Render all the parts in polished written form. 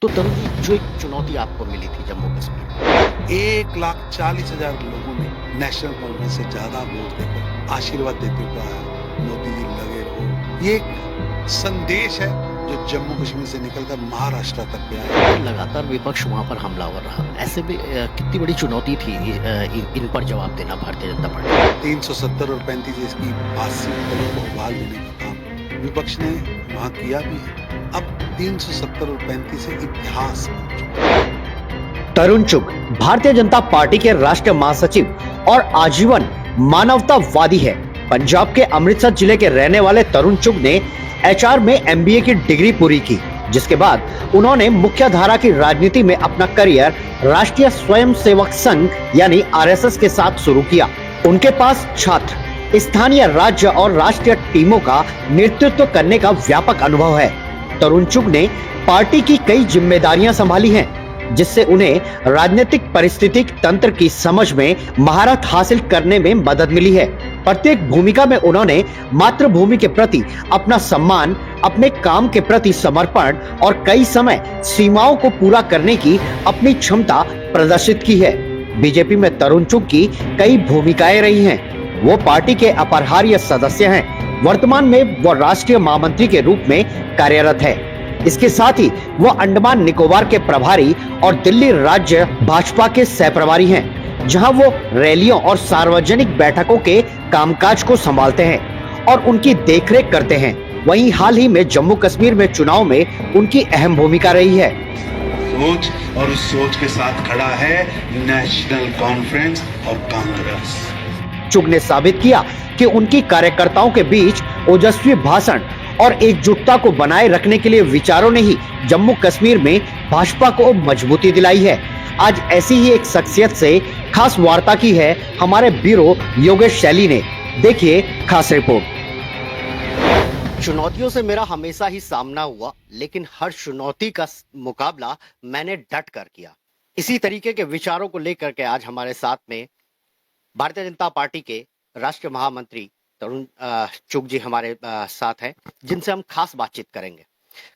तो तरुण जी, जो एक चुनौती आपको मिली थी जम्मू कश्मीर में। 1,40,000 लोगों ने नेशनल कॉन्फ्रेंस से ज्यादा वोट देकर आशीर्वाद देते हुए कहा, मोदी जी लगे रहो। ये एक संदेश है जो जम्मू कश्मीर से निकलकर महाराष्ट्र तक गया है। लगातार विपक्ष वहां पर हमलावर रहा। ऐसे में कितनी बड़ी चुनौती थी इन पर जवाब देना भारतीय जनता पार्टी को। 370 और 35 इसकी 80 करोड़ को उबाल देने का काम विपक्ष ने वहां किया भी है। अब 370 और 35 से इतिहास बन चुका है। तरुण चुग भारतीय जनता पार्टी के राष्ट्रीय महासचिव और आजीवन मानवतावादी है। पंजाब के अमृतसर जिले के रहने वाले तरुण चुग ने एचआर में एमबीए की डिग्री पूरी की, जिसके बाद उन्होंने मुख्य धारा की राजनीति में अपना करियर राष्ट्रीय स्वयंसेवक संघ यानी आरएसएस के साथ शुरू किया। उनके पास छात्र, स्थानीय, राज्य और राष्ट्रीय टीमों का नेतृत्व करने का व्यापक अनुभव है। तरुण चुग ने पार्टी की कई जिम्मेदारियां संभाली हैं, जिससे उन्हें राजनीतिक परिस्थितिक तंत्र की समझ में महारत हासिल करने में मदद मिली है। प्रत्येक भूमिका में उन्होंने मातृभूमि के प्रति अपना सम्मान, अपने काम के प्रति समर्पण और कई समय सीमाओं को पूरा करने की अपनी क्षमता प्रदर्शित की है। बीजेपी में तरुण चुग की कई भूमिकाएं रही हैं। वो पार्टी के अपरिहार्य सदस्य हैं। वर्तमान में वो राष्ट्रीय महामंत्री के रूप में कार्यरत है। इसके साथ ही वो अंडमान निकोबार के प्रभारी और दिल्ली राज्य भाजपा के सहप्रभारी हैं, जहां वो रैलियों और सार्वजनिक बैठकों के कामकाज को संभालते हैं और उनकी देखरेख करते हैं। वहीं हाल ही में जम्मू कश्मीर में चुनाव में उनकी अहम भूमिका रही है। सोच और उस सोच के साथ खड़ा है नेशनल कॉन्फ्रेंस और कांग्रेस। चुग ने साबित किया कि उनकी कार्यकर्ताओं के बीच ओजस्वी भाषण और एकजुटता को बनाए रखने के लिए विचारों ने ही जम्मू कश्मीर में भाजपा को मजबूती दिलाई है। आज ऐसी ही एक शख्सियत से खास वार्ता की है हमारे ब्यूरो योगेश शैली ने। देखिए खास रिपोर्ट। चुनौतियों से मेरा हमेशा ही सामना हुआ, लेकिन हर चुनौती का मुकाबला मैंने डट कर किया। इसी तरीके के विचारों को लेकर के आज हमारे साथ में भारतीय जनता पार्टी के राष्ट्रीय महामंत्री तरुण चुग जी हमारे साथ हैं, जिनसे हम खास बातचीत करेंगे।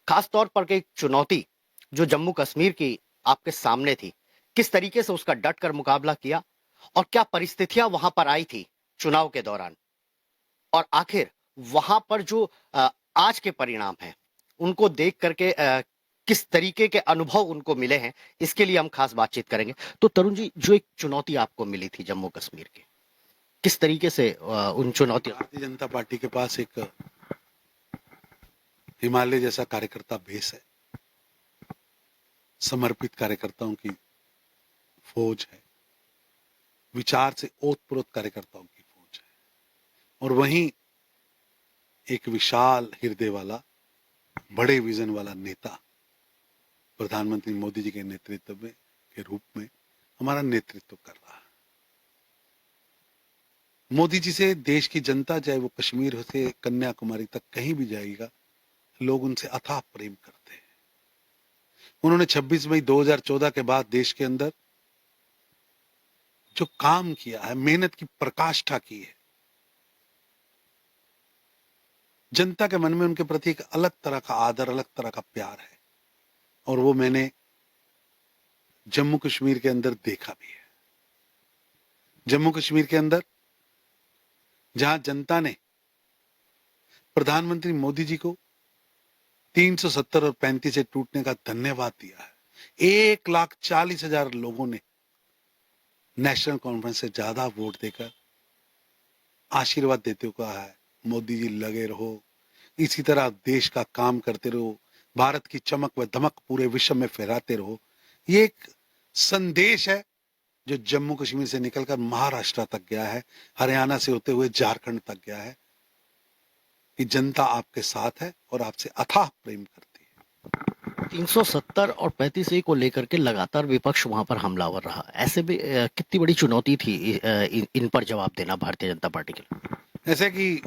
खास तौर पर एक चुनौती जो जम्मू कश्मीर की आपके सामने थी, किस तरीके से उसका डट कर मुकाबला किया और क्या परिस्थितियां वहां पर आई थी चुनाव के दौरान, और आखिर वहां पर जो आज के परिणाम हैं उनको देख करके किस तरीके के अनुभव उनको मिले हैं, इसके लिए हम खास बातचीत करेंगे। तो तरुण जी, जो एक चुनौती आपको मिली थी जम्मू कश्मीर की, किस तरीके से उन चुनौतियों। भारतीय जनता पार्टी के पास एक हिमालय जैसा कार्यकर्ता बेस है, समर्पित कार्यकर्ताओं की फौज है, विचार से ओतप्रोत कार्यकर्ताओं की फौज है, और वहीं एक विशाल हृदय वाला, बड़े विजन वाला नेता प्रधानमंत्री मोदी जी के नेतृत्व में के रूप में हमारा नेतृत्व कर रहा है। मोदी जी से देश की जनता, चाहे वो कश्मीर से कन्याकुमारी तक कहीं भी जाएगा, लोग उनसे अथाह प्रेम करते हैं। उन्होंने 26 मई 2014 के बाद देश के अंदर जो काम किया है, मेहनत की प्रकाष्ठा की है, जनता के मन में उनके प्रति एक अलग तरह का आदर, अलग तरह का प्यार है, और वो मैंने जम्मू कश्मीर के अंदर देखा भी है। जम्मू कश्मीर के अंदर जहां जनता ने प्रधानमंत्री मोदी जी को 370 और 35 से टूटने का धन्यवाद दिया है, 1,40,000 लोगों ने नेशनल कॉन्फ्रेंस से ज्यादा वोट देकर आशीर्वाद देते हुए कहा है, मोदी जी लगे रहो, इसी तरह देश का काम करते रहो, भारत की चमक व धमक पूरे विश्व में फहराते रहो। ये एक संदेश है जो जम्मू कश्मीर से निकलकर महाराष्ट्र तक गया है, हरियाणा से होते हुए झारखंड तक गया है, कि जनता आपके साथ है और आपसे अथाह प्रेम करती है। 370 और 35 को लेकर के लगातार विपक्ष वहां पर हमलावर रहा। ऐसे में कितनी बड़ी चुनौती थी इन पर जवाब देना भारतीय जनता पार्टी के लिए। ऐसे कि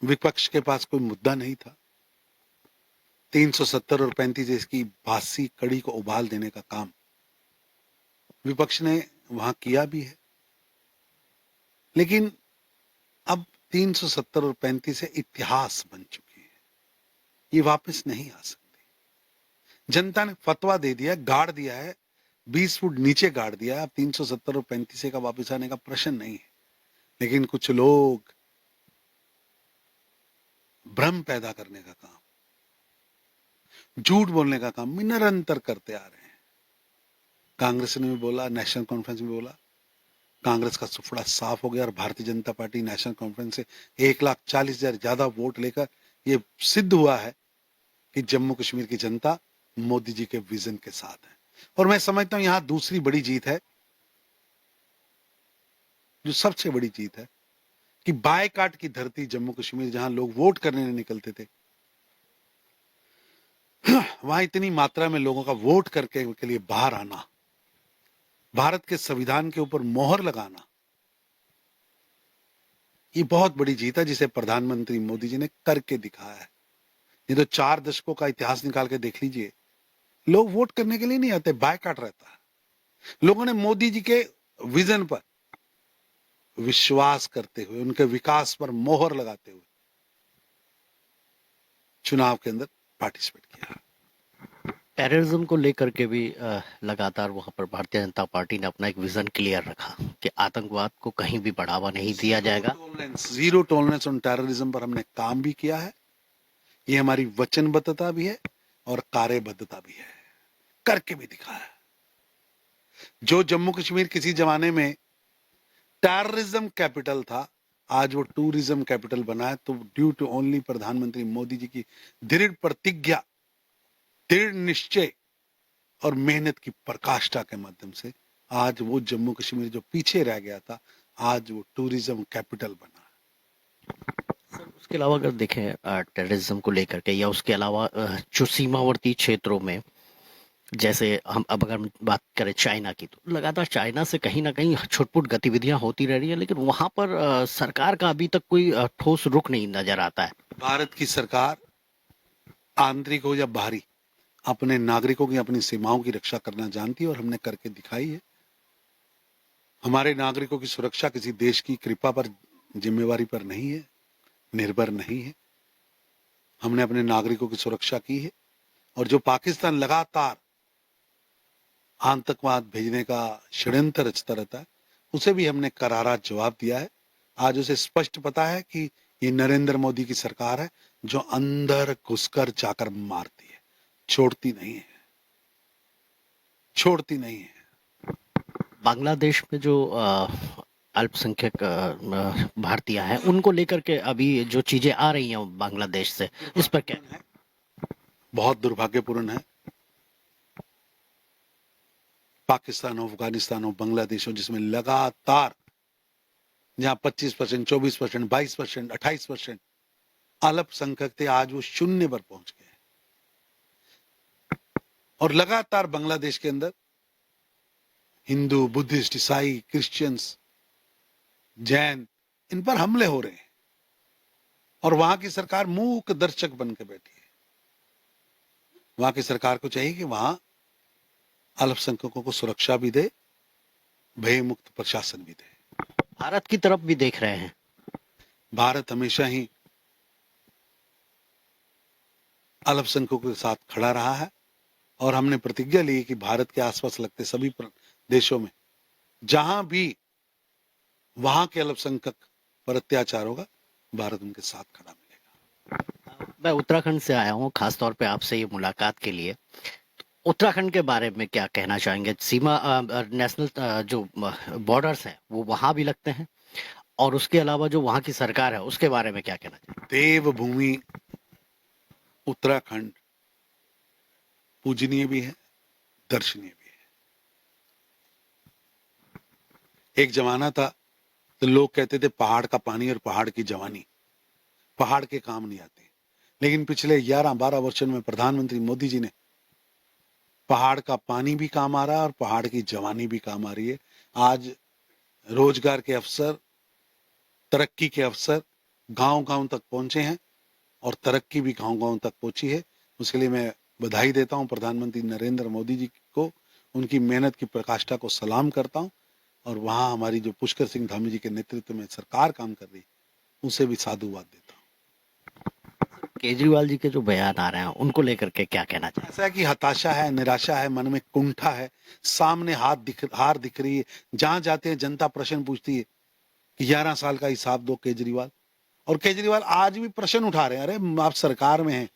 विपक्ष के पास कोई मुद्दा नहीं था। 370 और 35 इसकी बासी कड़ी को उबाल देने का काम विपक्ष ने वहां किया भी है, लेकिन अब 370 और 35 से इतिहास बन चुकी है, ये वापस नहीं आ सकती। जनता ने फतवा दे दिया, गाड़ दिया है, 20 फुट नीचे गाड़ दिया है। अब 370 और 35 का वापस आने का प्रश्न नहीं है। लेकिन कुछ लोग भ्रम पैदा करने का काम, झूठ बोलने का काम निरंतर करते आ रहे हैं। कांग्रेस ने भी बोला, नेशनल कॉन्फ्रेंस में बोला, कांग्रेस का सुफड़ा साफ हो गया और Bharatiya Janata party national conference से 1,40,000 ज्यादा वोट लेकर ये सिद्ध हुआ है कि जम्मू कश्मीर की जनता मोदी जी के विजन के साथ है। और मैं समझता हूं यहां दूसरी बड़ी जीत है, जो सबसे बड़ी जीत है, कि बायकाट की धरती जम्मू कश्मीर, जहां लोग वोट करने नहीं निकलते थे, वहां इतनी मात्रा में लोगों का वोट करके के लिए बाहर आना, भारत के संविधान के ऊपर मोहर लगाना, ये बहुत बड़ी जीत है जिसे प्रधानमंत्री मोदी जी ने करके दिखाया है। ये तो 4 दशकों का इतिहास निकाल के देख लीजिए, लोग वोट करने के लिए नहीं आते, बायकाट रहता है। लोगों ने मोदी जी के विजन पर विश्वास करते हुए, उनके विकास पर मोहर लगाते हुए चुनाव के अंदर पार्टिसिपेट किया। टेररिज्म को लेकर के भी लगातार वहां पर भारतीय जनता पार्टी ने अपना एक विजन क्लियर रखा कि आतंकवाद को कहीं भी बढ़ावा नहीं दिया जाएगा। जीरो टॉलरेंस ऑन टेररिज्म पर हमने काम भी किया है। ये हमारी वचनबद्धता भी है और कार्यबद्धता भी है, करके भी दिखाया है। जो जम्मू कश्मीर किसी जमाने में टेररिज्म कैपिटल था, आज वो टूरिज्म कैपिटल बना है। तो ड्यू टू ओनली प्रधानमंत्री मोदी जी की दृढ़ प्रतिज्ञा, दृढ़ निश्चय और मेहनत की प्रकाष्ठा के माध्यम से आज वो जम्मू कश्मीर जो पीछे रह गया था, आज वो टूरिज्म कैपिटल बना। सर, उसके अलावा अगर देखें टेररिज्म को लेकर के, या उसके अलावा जो सीमावर्ती क्षेत्रों में, जैसे हम अब अगर बात करें चाइना की, तो लगातार चाइना से कहीं ना कहीं छुटपुट गतिविधियां होती रह रही है, लेकिन वहां पर सरकार का अभी तक कोई ठोस रुख नहीं नजर आता है। भारत की सरकार आंतरिक हो या बाहरी, अपने नागरिकों की, अपनी सीमाओं की रक्षा करना जानती है और हमने करके दिखाई है। हमारे नागरिकों की सुरक्षा किसी देश की कृपा पर, जिम्मेवारी पर नहीं है, निर्भर नहीं है। हमने अपने नागरिकों की सुरक्षा की है। और जो पाकिस्तान लगातार आतंकवाद भेजने का षड्यंत्र रचता रहता है, उसे भी हमने करारा जवाब दिया है। आज उसे स्पष्ट पता है कि ये नरेंद्र मोदी की सरकार है जो अंदर घुसकर जाकर मारती है, छोड़ती नहीं है, छोड़ती नहीं है। बांग्लादेश में जो अल्पसंख्यक भारतीय हैं, उनको लेकर के अभी जो चीजें आ रही हैं बांग्लादेश से, इस पर क्या? बहुत दुर्भाग्यपूर्ण है। पाकिस्तान हो, अफगानिस्तान हो, बांग्लादेश हो, जिसमें लगातार जहां 25%, 24%, 22%, 28% अल्पसंख्यक थे, आज वो 0 पर पहुंच गए। और लगातार बांग्लादेश के अंदर हिंदू, बुद्धिस्ट, ईसाई, क्रिश्चियंस, जैन, इन पर हमले हो रहे हैं और वहां की सरकार मूक दर्शक बन के बैठी है। वहां की सरकार को चाहिए कि वहां अल्पसंख्यकों को सुरक्षा भी दे, भय मुक्त प्रशासन भी दे। भारत की तरफ भी देख रहे हैं। भारत हमेशा ही अल्पसंख्यकों के साथ खड़ा रहा है और हमने प्रतिज्ञा ली कि भारत के आसपास लगते सभी देशों में जहां भी वहां के अल्पसंख्यक पर अत्याचार होगा, भारत उनके साथ खड़ा मिलेगा। मैं उत्तराखंड से आया हूँ खास तौर पे आपसे ये मुलाकात के लिए। उत्तराखंड के बारे में क्या कहना चाहेंगे? सीमा नेशनल जो बॉर्डर्स हैं वो वहां भी लगते हैं, और उसके अलावा जो वहां की सरकार है उसके बारे में क्या कहना चाहेंगे? देवभूमि उत्तराखंड पूजनीय भी है, दर्शनीय भी है। एक जमाना था तो लोग कहते थे पहाड़ का पानी और पहाड़ की जवानी पहाड़ के काम नहीं आते, लेकिन पिछले 11-12 वर्षों में प्रधानमंत्री मोदी जी ने पहाड़ का पानी भी काम आ रहा है और पहाड़ की जवानी भी काम आ रही है। आज रोजगार के अवसर, तरक्की के अवसर गांव-गांव तक पहुंचे हैं और तरक्की भी गांव-गांव तक पहुंची है। उसके लिए मैं बधाई देता हूं प्रधानमंत्री नरेंद्र मोदी जी को, उनकी मेहनत की प्रकाष्ठा को सलाम करता हूं और वहां हमारी जो पुष्कर सिंह धामी जी के नेतृत्व में सरकार काम कर रही है, उसे भी साधुवाद देता हूं। केजरीवाल जी के जो बयान आ रहे हैं उनको लेकर के क्या कहना चाहिए? ऐसा है कि हताशा है, निराशा है, मन में कुंठा है, सामने हार दिख रही है। जहां जाते हैं जनता प्रश्न पूछती है कि 11 साल का हिसाब दो केजरीवाल। और केजरीवाल आज भी प्रश्न उठा रहे हैं। अरे आप सरकार में हैं,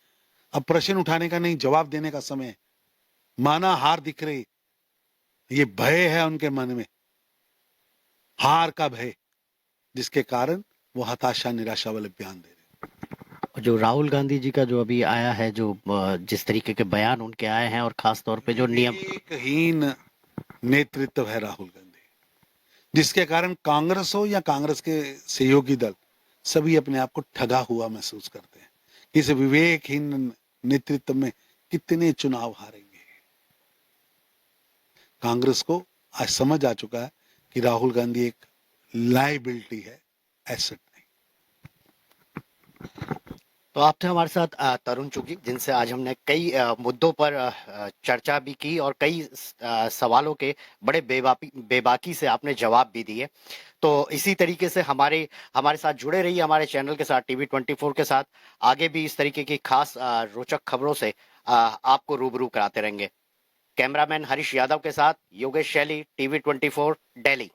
अब प्रश्न उठाने का नहीं, जवाब देने का समय है। माना हार दिख रही, ये भय है उनके मन में, हार का भय, जिसके कारण वो हताशा निराशा वाले बयान दे रहे हैं। और जो राहुल गांधी जी का जो अभी आया है, जो जिस तरीके के बयान उनके आए हैं, और खास तौर पे जो नियम, विवेकहीन नेतृत्व है राहुल गांधी, जिसके कारण कांग्रेस हो या कांग्रेस के सहयोगी दल सभी अपने आप को ठगा हुआ महसूस करते हैं। इस विवेकहीन नेतृत्व में कितने चुनाव हारेंगे। कांग्रेस को आज समझ आ चुका है कि राहुल गांधी एक लायबिलिटी है, एसेट नहीं। तो आप थे हमारे साथ तरुण चुग जी, जिनसे आज हमने कई मुद्दों पर चर्चा भी की, और कई सवालों के बड़े बेबाकी से आपने जवाब भी दिए। तो इसी तरीके से हमारे साथ जुड़े रहिए, हमारे चैनल के साथ, TV24 के साथ। आगे भी इस तरीके की खास रोचक खबरों से आपको रूबरू कराते रहेंगे। कैमरामैन हरीश यादव के साथ योगेश शैली, TV24 दिल्ली।